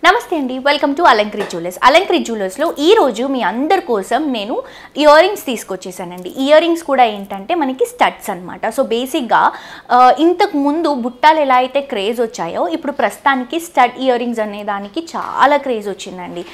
నమస్తే అండి, welcome to Alankrit Jewellers. అలంకృత్ జ్యువెలర్స్లో ఈరోజు మీ అందరి కోసం నేను ఇయర్ రింగ్స్ తీసుకొచ్చేసానండి. ఇయర్ రింగ్స్ కూడా ఏంటంటే మనకి స్టడ్స్ అనమాట. సో బేసిక్గా ఇంతకు ముందు బుట్టాలు ఎలా అయితే క్రేజ్ వచ్చాయో ఇప్పుడు ప్రస్తుతానికి స్టడ్ ఇయర్ రింగ్స్ అనే దానికి చాలా క్రేజ్ వచ్చిందండి.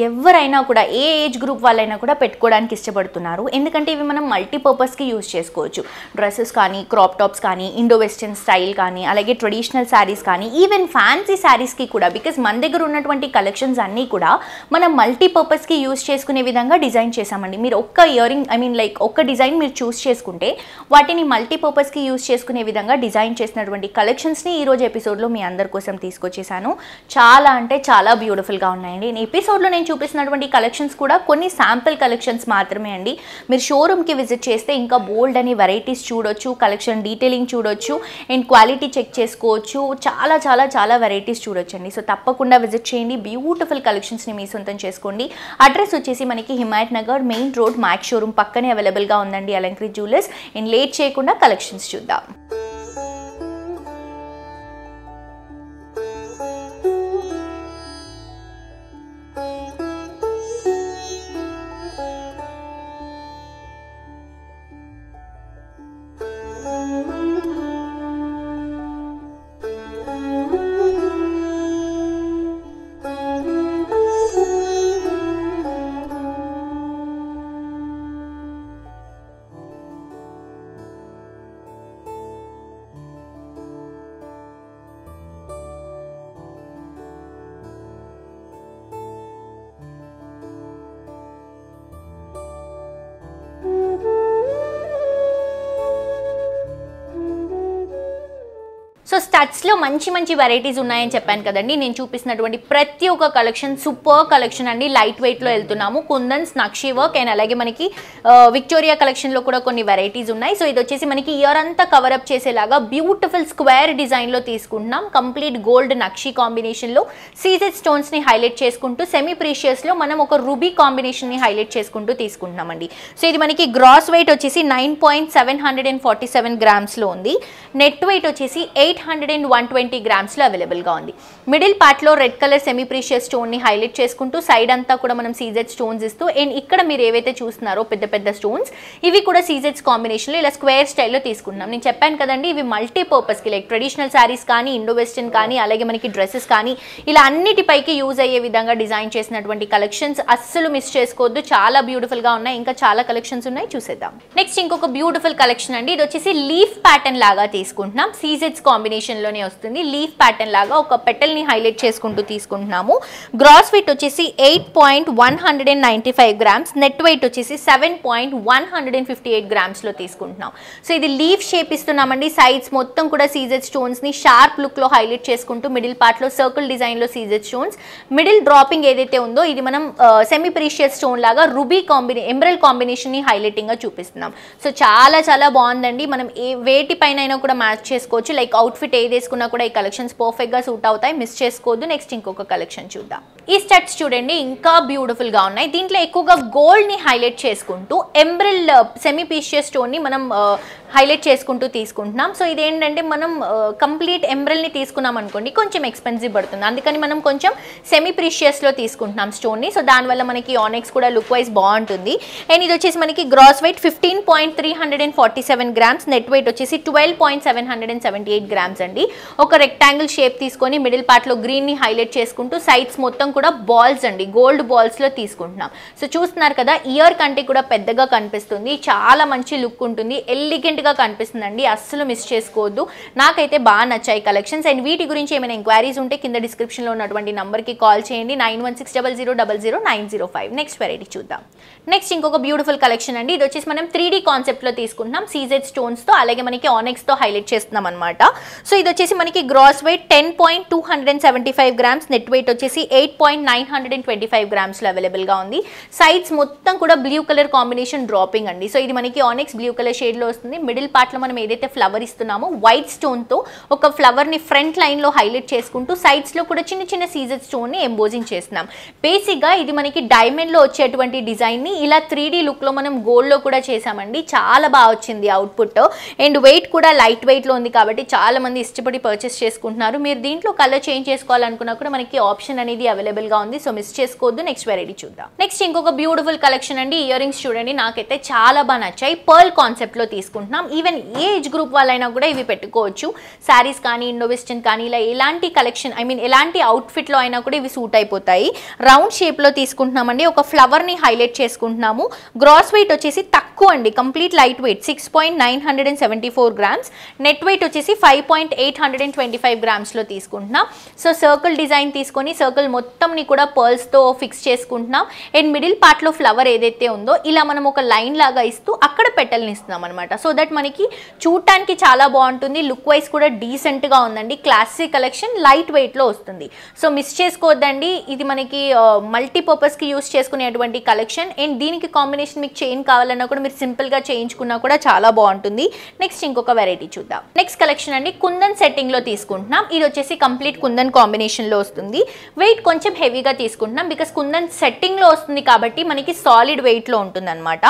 ఎవరైనా కూడా ఏ ఏజ్ గ్రూప్ వాళ్ళైనా కూడా పెట్టుకోవడానికి ఇష్టపడుతున్నారు. ఎందుకంటే ఇవి మనం మల్టీపర్పస్కి యూజ్ చేసుకోవచ్చు. డ్రెస్సెస్ కానీ, క్రాప్ టాప్స్ కానీ, ఇండో వెస్టర్న్ స్టైల్ కానీ, అలాగే ట్రెడిషనల్ శారీస్ కానీ, ఈవెన్ ఫ్యాన్సీ శారీస్కి కూడా. బికాజ్ మన దగ్గర ఉన్నటువంటి కలెక్షన్స్ అన్నీ కూడా మనం మల్టీపర్పస్కి యూజ్ చేసుకునే విధంగా డిజైన్ చేసామండి. మీరు ఒక్క ఇయర్ రింగ్ ఒక్క డిజైన్ మీరు చూస్ చేసుకుంటే వాటిని మల్టీపర్పస్కి యూజ్ చేసుకునే విధంగా డిజైన్ చేసినటువంటి కలెక్షన్స్ని ఈరోజు ఎపిసోడ్లో మీ అందరి కోసం తీసుకొచ్చేసాను. చాలా అంటే చాలా బ్యూటిఫుల్గా ఉన్నాయండి. ఈ ఎపిసోడ్లో నేను చూపిస్తున్నటువంటి కలెక్షన్స్ కూడా కొన్ని శాంపిల్ కలెక్షన్స్ మాత్రమే అండి. మీరు షోరూమ్కి విజిట్ చేస్తే ఇంకా బోల్డ్ అని వెరైటీస్ చూడొచ్చు, కలెక్షన్ డీటెయిలింగ్ చూడొచ్చు, అండ్ క్వాలిటీ చెక్ చేసుకోవచ్చు. చాలా చాలా చాలా వెరైటీస్ చూడొచ్చండి. సో తప్పకుండా విజిట్ చేయండి. బ్యూటిఫుల్ కలెక్షన్స్ని మీ సొంతం చేసుకోండి. అడ్రస్ వచ్చేసి మనకి Himayat Nagar main road max showroom పక్కనే అవైలబుల్గా ఉందండి అలంకృత్ జ్యువెలర్స్. అండ్ లేట్ చేయకుండా కలెక్షన్స్ చూద్దాం. సో స్టడ్స్లో మంచి మంచి వెరైటీస్ ఉన్నాయని చెప్పాను కదండి. నేను చూపిస్తున్నటువంటి ప్రతి ఒక్క కలెక్షన్ సూపర్ కలెక్షన్ అండి. లైట్ వెయిట్లో వెళ్తున్నాము. కుందన్స్, నక్షి వర్క్, అండ్ అలాగే మనకి విక్టోరియా కలెక్షన్లో కూడా కొన్ని వెరైటీస్ ఉన్నాయి. సో ఇది వచ్చేసి మనకి ఇయర్ అంతా కవరప్ చేసేలాగా బ్యూటిఫుల్ స్క్వేర్ డిజైన్లో తీసుకుంటున్నాం. కంప్లీట్ గోల్డ్ నక్షి కాంబినేషన్లో సీజెడ్ స్టోన్స్ని హైలైట్ చేసుకుంటూ, సెమీ ప్రీషియస్లో మనం ఒక రూబీ కాంబినేషన్ని హైలైట్ చేసుకుంటూ తీసుకుంటున్నామండి. సో ఇది మనకి గ్రాస్ వెయిట్ వచ్చేసి 9.747 గ్రామ్స్లో ఉంది. నెట్ వెయిట్ వచ్చేసి 820 గ్రామ్స్లో అవైలబుల్గా ఉంది. మిడిల్ పార్ట్లో రెడ్ కలర్ సెమీ ప్రీషియస్ స్టోన్ని హైలైట్ చేసుకుంటూ సైడ్ అంతా కూడా మనం సీజెడ్ స్టోన్స్ ఇస్తూ, అండ్ ఇక్కడ మీరు ఏవైతే చూస్తున్నారో పెద్ద పెద్ద స్టోన్స్, ఇవి కూడా సీజెడ్స్ కాంబినేషన్లో ఇలా స్క్వేర్ స్టైల్లో తీసుకుంటున్నాం. నేను చెప్పాను కదండి, ఇవి మల్టీపర్పస్కి లైక్ ట్రెడిషనల్ శారీస్ కానీ, ఇండో వెస్టర్న్ కానీ, అలాగే మనకి డ్రెస్సెస్ కానీ, ఇలా అన్నిటిపైకి యూజ్ అయ్యే విధంగా డిజైన్ చేసినటువంటి కలెక్షన్స్. అస్సలు మిస్ చేసుకోవద్దు. చాలా బ్యూటిఫుల్గా ఉన్నాయి. ఇంకా చాలా కలెక్షన్స్ ఉన్నాయి, చూసేద్దాం. నెక్స్ట్ ఇంకొక బ్యూటిఫుల్ కలెక్షన్ అండి. ఇది వచ్చేసి లీఫ్ ప్యాటర్న్ లాగా తీసుకుంటున్నాం. సీజెడ్స్ కాంబినేషన్లోనే వస్తుంది. లీఫ్ ప్యాటర్న్ లాగా ఒక పెటల్ని హైలైట్ చేసుకుంటూ తీసుకుంటున్నాము. గ్రాస్ వెయిట్ వచ్చేసి 8.195 గ్రామ్స్. నెట్ వెయిట్ వచ్చేసి 7.158 గ్రామ్స్లో తీసుకుంటున్నాం. సో ఇది లీఫ్ షేప్ ఇస్తున్నామండి. సైడ్స్ మొత్తం కూడా సీజెడ్ స్టోన్స్ని షార్ప్ లుక్లో హైలైట్ చేసుకుంటూ, మిడిల్ పార్ట్లో సర్కిల్ డిజైన్లో సీజెడ్ స్టోన్స్, మిడిల్ డ్రాపింగ్ ఏదైతే ఉందో ఇది మనం సెమీ ప్రీషియస్ స్టోన్ లాగా రూబీ ఎమరల్డ్ కాంబినేషన్ని హైలైటింగ్గా చూపిస్తున్నాం. సో చాలా చాలా బాగుందండి. మనం ఏ వేటిపైన అయినా కూడా మ్యాచ్ చేసుకోవచ్చు. లైక్ అవుట్ఫిట్ ఏది వేసుకున్నా కూడా ఈ కలెక్షన్స్ పర్ఫెక్ట్గా సూట్ అవుతాయి. మిస్ చేసుకోవద్దు. నెక్స్ట్ ఇంకొక కలెక్షన్ చూద్దాం. ఈ స్టడ్స్ చూడండి, ఇంకా బ్యూటిఫుల్గా ఉన్నాయి. దీంట్లో ఎక్కువగా గోల్డ్ని హైలైట్ చేసుకుంటూ ఎంబ్రిల్ సెమీ ప్రీషియస్ స్టోన్ని మనం హైలైట్ చేసుకుంటూ తీసుకుంటున్నాం. సో ఇదేంటంటే మనం కంప్లీట్ ఎంబ్రిల్ని తీసుకున్నాం అనుకోండి, కొంచెం ఎక్స్పెన్సివ్ పడుతుంది. అందుకని మనం కొంచెం సెమీ ప్రీషియస్లో తీసుకుంటున్నాం స్టోన్ని. సో దానివల్ల మనకి ఆనెక్స్ కూడా లుక్ వైజ్ బాగుంటుంది. అండ్ ఇది వచ్చేసి మనకి gross weight 15.347 grams. Net weight వచ్చేసి 12.778 గ్రామ్స్ అండి. ఒక రెక్టాంగిల్ షేప్ తీసుకొని మిడిల్ పార్ట్లో గ్రీన్ని హైలైట్ చేసుకుంటూ సైడ్స్ మొత్తం కూడా బాల్స్ అండి, గోల్డ్ బాల్స్లో తీసుకుంటున్నాం. సో చూస్తున్నారు కదా, ఇయర్ కంటే కూడా పెద్దగా కనిపిస్తుంది. చాలా మంచి లుక్ ఉంటుంది. ఎలిగెంట్గా కనిపిస్తుందండి. అస్సలు మిస్ చేసుకోవద్దు. నాకైతే బాగా నచ్చాయి కలెక్షన్స్. అండ్ వీటి గురించి ఏమైనా ఎంక్వైరీస్ ఉంటే కింద డిస్క్రిప్షన్లో ఉన్నటువంటి నెంబర్కి కాల్ చేయండి. 9160000905. నెక్స్ట్ వెరైటీ చూద్దాం. నెక్స్ట్ ఇంకొక బ్యూటిఫుల్ కలెక్షన్ అండి. ఇది వచ్చేసి మనం 3D కాన్సెప్ట్లో తీసుకుంటున్నాం. సీజెడ్ స్టోన్స్తో, అలాగే మనకి ఆనెక్స్తో హైలైట్ చేస్తున్నాం అనమాట. సో ఇది వచ్చేసి మనకి gross weight 10.275 grams. Net weight వచ్చేసి 8.925 గ్రామ్స్లో అవైలబుల్గా ఉంది. సైడ్స్ మొత్తం కూడా బ్లూ కలర్ కాంబినేషన్ డ్రాపింగ్ అండి. సో ఇది మనకి ఆనెక్స్ బ్లూ కలర్ షేడ్లో వస్తుంది. మిడిల్ పార్ట్లో మనం ఏదైతే ఫ్లవర్ ఇస్తున్నామో వైట్ స్టోన్తో ఒక ఫ్లవర్ని ఫ్రంట్ లైన్లో హైలైట్ చేసుకుంటూ సైడ్స్లో కూడా చిన్న చిన్న సీజెడ్ స్టోన్ని ఎంబోజింగ్ చేస్తున్నాం. బేసిక్గా ఇది మనకి డైమండ్లో వచ్చేటువంటి డిజైన్ని ఇలా 3D లుక్లో మనం గోల్డ్లో కూడా చేసామండి. చాలా బాగా వచ్చింది అవుట్పుట్. అండ్ వెయిట్ కూడా లైట్ వెయిట్లో ఉంది కాబట్టి చాలా మంది ఇష్టపడి పర్చేస్ చేసుకుంటున్నారు. మీరు దీంట్లో కలర్ చేంజ్ చేసుకోవాలనుకున్నా కూడా మనకి ఆప్షన్ అనేది అవైలబుల్గా ఉంది. సో మిస్ చేసుకోవద్దు. నెక్స్ట్ వెరైటీ చూద్దాం. నెక్స్ట్ ఇంకొక బ్యూటిఫుల్ కలెక్షన్ అండి. ఇయర్ రింగ్స్ చూడండి, నాకైతే చాలా బాగా నచ్చాయి. పర్ల్ కాన్సెప్ట్లో తీసుకుంటున్నాం. ఈవెన్ ఏ ఏజ్ గ్రూప్ వాళ్ళైనా కూడా ఇవి పెట్టుకోవచ్చు. శారీస్ కానీ ఇండో వెస్టర్న్ కానీ ఇలా ఎలాంటి కలెక్షన్ ఎలాంటి అవుట్ఫిట్లో అయినా కూడా ఇవి సూట్ అయిపోతాయి. రౌండ్ షేప్లో తీసుకుంటున్నామండి. ఒక ఫ్లవర్ని హైలైట్ చేసుకుంటున్నాము. గ్రాస్ వెయిట్ వచ్చేసి తక్కువ అండి, complete light weight 6.974 grams. Net weight వచ్చేసి 5.825 గ్రామ్స్లో తీసుకుంటున్నాం. సో సర్కిల్ డిజైన్ తీసుకొని సర్కిల్ మొత్తంని కూడా పర్ల్స్తో ఫిక్స్ చేసుకుంటున్నాం. అండ్ మిడిల్ పార్ట్లో ఫ్లవర్ ఏదైతే ఉందో ఇలా మనం ఒక లైన్ లాగా ఇస్తూ అక్కడ పెటల్ని ఇస్తున్నాం అనమాట. సో దట్ మనకి చూడటానికి చాలా బాగుంటుంది. లుక్ వైజ్ కూడా డీసెంట్గా ఉందండి. క్లాసిక్ కలెక్షన్ లైట్ వెయిట్లో వస్తుంది. సో మిస్ చేసుకోవద్దండి. ఇది మనకి మల్టీపర్పస్కి యూస్ చేసుకునేటువంటి కలెక్షన్. అండ్ దీనికి కాంబినేషన్ మీకు చైన్ కావాలన్నా కూడా మీరు సింపుల్గా చేయించుకున్నా కూడా చాలా బాగుంటుంది. నెక్స్ట్ ఇంకొక వెరైటీ చూద్దాం. నెక్స్ట్ కలెక్షన్ అండి కుందన్ సెట్టింగ్లో తీసుకుంటున్నాం. ఇది వచ్చేసి కంప్లీట్ కుందన్ కాంబినేషన్లో వస్తుంది. వెయిట్ కొంచెం హెవీగా తీసుకుంటున్నాం బికాస్ కుందన్ సెట్టింగ్లో వస్తుంది కాబట్టి మనకి సాలిడ్ వెయిట్లో ఉంటుంది అనమాట.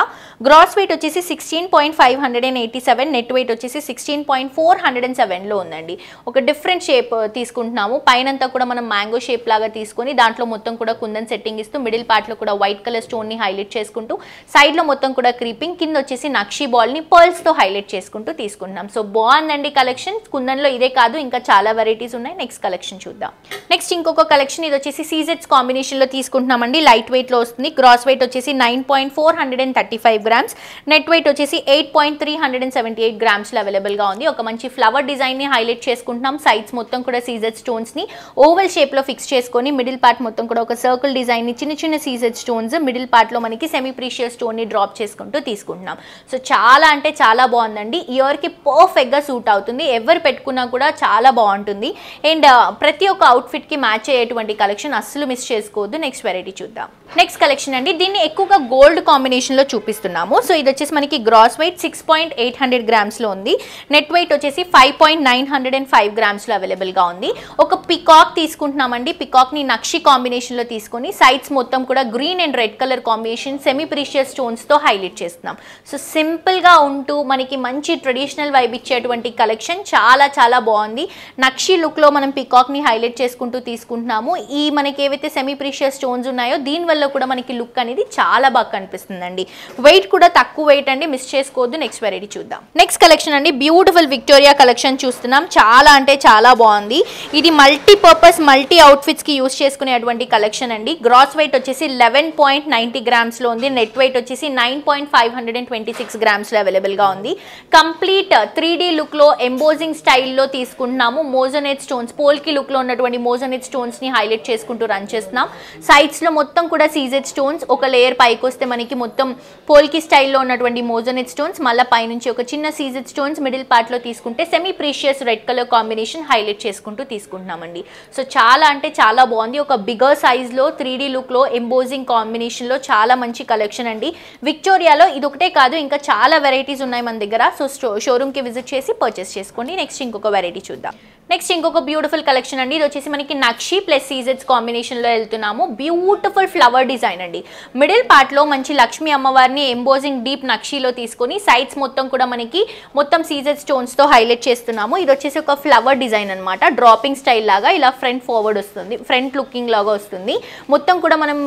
గ్రాస్ వెయిట్ వచ్చేసి 16.587, నెట్ వెయిట్ వచ్చేసి 16.407లో ఉందండి. ఒక డిఫరెంట్ షేప్ తీసుకుంటున్నాము. పైనంతా కూడా మనం మ్యాంగో షేప్ లాగా తీసుకొని దాంట్లో మొత్తం కూడా కుందన్ సెట్టింగ్ ఇస్తూ మిడిల్ పార్ట్లో కూడా వైట్ కలర్ స్టోన్ని హైలైట్ చేసుకుంటూ సైడ్లో మొత్తం కూడా క్రీపింగ్, కింద వచ్చేసి నక్షీ బాల్ని పర్ల్స్తో హైలైట్ చేసుకుంటూ తీసుకుంటున్నాం. సో బాగుందండి కలెక్షన్. కుందన్లో ఇదే కాదు ఇంకా చాలా వెరైటీస్ ఉన్నాయి. నెక్స్ట్ కలెక్షన్ చూద్దాం. నెక్స్ట్ ఇంకొక కలెక్షన్, ఇది వచ్చేసి సీజెట్స్ కాంబినేషన్లో తీసుకుంటున్నామండి. లైట్ వెయిట్లో వస్తుంది. గ్రాస్ వెయిట్ వచ్చేసి 9.435 గ్రామ్స్. నెట్ వెయిట్ వచ్చేసి 8.378 గ్రామ్స్లో అవైలబుల్గా ఉంది. ఒక మంచి ఫ్లవర్ డిజైన్ని హైలైట్ చేసుకుంటున్నాం. సైడ్స్ మొత్తం కూడా సీజెడ్ స్టోన్స్ని ఓవల్ షేప్లో ఫిక్స్ చేసుకొని మిడిల్ పార్ట్ మొత్తం కూడా ఒక సర్కిల్ డిజైన్ని చిన్న చిన్న సీజెడ్ స్టోన్స్ మిడిల్ పార్ట్లో మనకి సెమీ ప్రీషియస్ స్టోన్ని డ్రాప్ చేసుకుంటూ తీసుకుంటున్నాం. సో చాలా అంటే చాలా బాగుందండి. ఇయర్కి పర్ఫెక్ట్గా సూట్ అవుతుంది. ఎవరు పెట్టుకున్నా కూడా చాలా బాగుంటుంది. అండ్ ప్రతి ఒక్క అవుట్ఫిట్కి మ్యాచ్ అయ్యేటువంటి కలెక్షన్ అస్సలు మిస్ చేసుకోవద్దు. నెక్స్ట్ వెరైటీ చూద్దాం. నెక్స్ట్ కలెక్షన్ అండి, దీన్ని ఎక్కువగా గోల్డ్ కాంబినేషన్లో చూపిస్తున్నాము. సో ఇది వచ్చేసి మనకి గ్రాస్ వెయిట్ 6.800 గ్రామ్స్లో ఉంది. నెట్ వెయిట్ వచ్చేసి 5.905 గ్రామ్స్లో అవైలబుల్గా ఉంది. ఒక పికాక్ తీసుకుంటున్నామండి. పికాక్ని నక్షి కాంబినేషన్లో తీసుకొని సైడ్స్ మొత్తం కూడా green and red colour combination semi precious స్టోన్స్తో హైలైట్ చేస్తున్నాం. సో సింపుల్గా ఉంటూ మనకి మంచి ట్రెడిషనల్ వైబ్ ఇచ్చేటువంటి కలెక్షన్ చాలా చాలా బాగుంది. నక్షి లుక్లో మనం పికాక్ని హైలైట్ చేసుకుంటూ తీసుకుంటున్నాము. ఈ మనకి ఏవైతే సెమీ ప్రీషియస్ స్టోన్స్ ఉన్నాయో దీనివల్ల కూడా మనకి లుక్ అనేది చాలా బాగా కనిపిస్తుందండి. వెయిట్ కూడా తక్కువ వెయిట్ అండి, మిస్ చేసుకోవద్దు. నెక్స్ట్ వెరైటీ చూద్దాం. నెక్స్ట్ కలెక్షన్ అండి, బ్యూటిఫుల్ విక్టోరియా కలెక్షన్ చూస్తున్నాం. చాలా అంటే చాలా బాగుంది. ఇది మల్టీపర్పస్ మల్టీ అవుట్ఫిట్స్కి యూస్ చేసుకునేటువంటి కలెక్షన్ అండి. గ్రాస్ వెయిట్ వచ్చేసి 11.90 గ్రామ్స్లో ఉంది. నెట్ వెయిట్ వచ్చేసి 9.526 గ్రామ్స్లో అవైలబుల్గా ఉంది. కంప్లీట్ 3D లుక్లో ఎంబోజింగ్ స్టైల్లో తీసుకుంటున్నాము. మోజోనేట్ స్టోన్స్, పోల్కి లుక్లో ఉన్నటువంటి మోజోనేట్ స్టోన్స్ని హైలైట్ చేసుకుంటూ రన్ చేస్తున్నాం. సైడ్స్లో మొత్తం కూడా సీజెడ్ స్టోన్స్, ఒక లేయర్ పైకి వస్తే మనకి మొత్తం పోల్కి స్టైల్లో ఉన్నటువంటి మోజోనేట్ స్టోన్స్, మళ్ళీ పైనుంచి ఒక చిన్న సీజెడ్ స్టోన్స్ మిడిల్ పార్ట్లో తీసుకుంటే semi precious red colour combination highlight చేసుకుంటూ తీసుకుంటున్నామండి. సో చాలా అంటే చాలా బాగుంది. ఒక బిగర్ సైజ్లో 3D లుక్లో ఎంబోజింగ్ కాంబినేషన్లో చాలా మంచి కలెక్షన్ అండి. విక్టోరియాలో ఇది ఒకటే కాదు, ఇంకా చాలా వెరైటీస్ ఉన్నాయి మన దగ్గర. సో షోరూమ్కి విజిట్ చేసి పర్చేస్ చేసుకోండి. నెక్స్ట్ ఇంకొక వెరైటీ చూద్దాం. నెక్స్ట్ ఇంకొక బ్యూటిఫుల్ కలెక్షన్ అండి. ఇది వచ్చేసి మనకి నక్షి ప్లస్ సీజెడ్స్ కాంబినేషన్లో వెళ్తున్నాము. బ్యూటిఫుల్ ఫ్లవర్ డిజైన్ అండి. మిడిల్ పార్ట్లో మంచి లక్ష్మీ అమ్మవారిని ఎంబోజింగ్ డీప్ నక్షిలో తీసుకొని సైడ్స్ మొత్తం కూడా మనకి మొత్తం సీజెడ్ స్టోన్స్తో హైలైట్ చేస్తున్నాము. ఇది వచ్చేసి ఒక ఫ్లవర్ డిజైన్ అనమాట. డ్రాపింగ్ స్టైల్ లాగా ఇలా ఫ్రంట్ ఫార్వర్డ్ వస్తుంది, ఫ్రంట్ లుకింగ్ లాగా వస్తుంది. మొత్తం కూడా మనం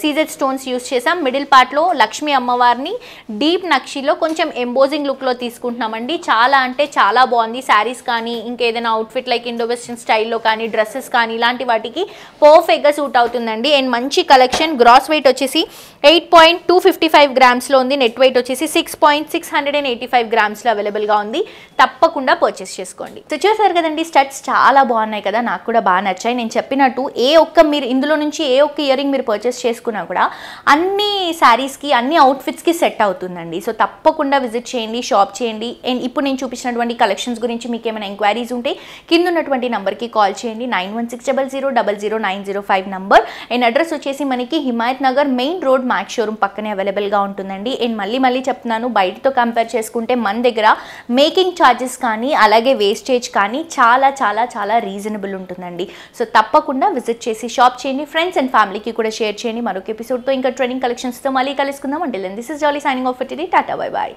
సీజెడ్ స్టోన్స్ యూస్ చేసాం. మిడిల్ పార్ట్లో లక్ష్మీ అమ్మవారిని డీప్ నక్షిలో కొంచెం ఎంబోజింగ్ లుక్లో తీసుకుంటున్నామండి. చాలా అంటే చాలా బాగుంది. శారీస్ కానీ ఇంకేదైనా అవుట్ఫిట్ లైక్ ఇండో వెస్టర్న్ స్టైల్లో కానీ డ్రెస్సెస్ కానీ ఇలాంటి వాటికి పర్ఫెక్ట్గా సూట్ అవుతుందండి. అండ్ మంచి కలెక్షన్. గ్రాస్ వెయిట్ వచ్చేసి 8.255 గ్రామ్స్లో ఉంది. నెట్ వెయిట్ వచ్చేసి 6.685 గ్రామ్స్లో అవైలబుల్గా ఉంది. తప్పకుండా పర్చేస్ చేసుకోండి. సో చూసారు కదండి, స్టడ్స్ చాలా బాగున్నాయి కదా, నాకు కూడా బాగా నచ్చాయి. నేను చెప్పినట్టు మీరు ఇందులో నుంచి ఏ ఒక్క ఇయర్ రింగ్ మీరు పర్చేస్ చేసుకున్నా కూడా అన్ని శారీస్కి అన్ని అవుట్ఫిట్స్కి సెట్ అవుతుందండి. సో తప్పకుండా విజిట్ చేయండి, షాప్ చేయండి. అండ్ ఇప్పుడు నేను చూపించినటువంటి కలెక్షన్స్ గురించి మీకు ఏమైనా ఎంక్వైరీస్ ఉంటే కింద ఉన్నటువంటి నెంబర్కి కాల్ చేయండి 9160000905 నంబర్. అండ్ అడ్రస్ వచ్చేసి మనకి Himayat Nagar main road max showroom పక్కనే అవైలబుల్గా ఉంటుందండి. అండ్ మళ్ళీ చెప్తున్నాను, బయటతో కంపేర్ చేసుకుంటే మన దగ్గర మేకింగ్ ఛార్జెస్ కానీ అలాగే వేస్టేజ్ కానీ చాలా చాలా చాలా రీజనబుల్ ఉంటుందండి. సో తప్పకుండా విజిట్ చేసి షాప్ చేయండి. ఫ్రెండ్స్ అండ్ ఫ్యామిలీకి కూడా షేర్ చేయండి. మరొక ఎపిసోడ్తో ఇంకా ట్రెండింగ్ కలెక్షన్స్తో మళ్ళీ కలుసుకుందాం. Until then this is Jolly signing off for today. Tata bye by.